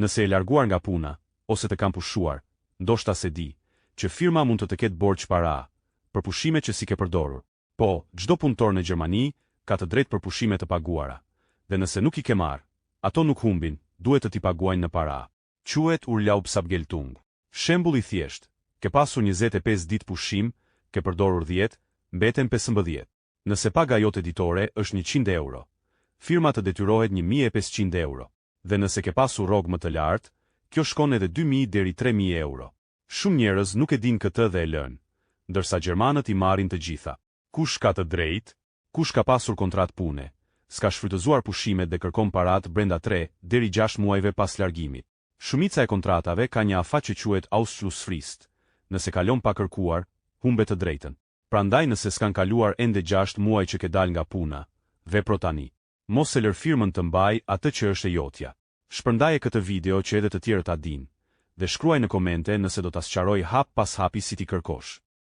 Nëse e larguar nga puna, ose të kam pushuar, ndoshta se di, që firma mund të ketë borxh para, për pushime që si ke përdorur. Po, çdo punëtor në Gjermani ka të drejtë për pushime të paguara, dhe nëse nuk i ke marrë, ato nuk humbin, duhet të t'i paguajnë në para. Quhet Urlaubsabgeltung. Shembull i thjesht, ke pasur 25 ditë pushim, ke përdorur 10, mbeten 15. Nëse paga jote ditore është 100 euro, firma të detyrohet 1500 euro, dhe nëse ke pasur rrogë më të lartë, kjo shkon edhe 2000 deri 3000 euro. Shumë njerëz nuk e din këtë dhe e lën, ndërsa gjermanët i marrin të gjitha. Kush ka të drejtë? Kush ka pasur kontratë pune, s'ka shfrytëzuar pushimet dhe kërkon parat brenda 3 deri 6 muajve pas largimit. Shumica e kontratave ka një afat që quhet Ausschlussfrist. Nëse kalon pa kërkuar, humbe të drejtën. Prandaj nëse s'kan kaluar ende 6 muaj që ke dal nga puna, vepro tani. Mos e lër firmën të mbaj atë që është e jotja. Shpërndaje këtë video që edhe të tjerët ta dinë, dhe shkruaj në komente nëse do ta sqaroj hap pas hapi si ti kërkosh.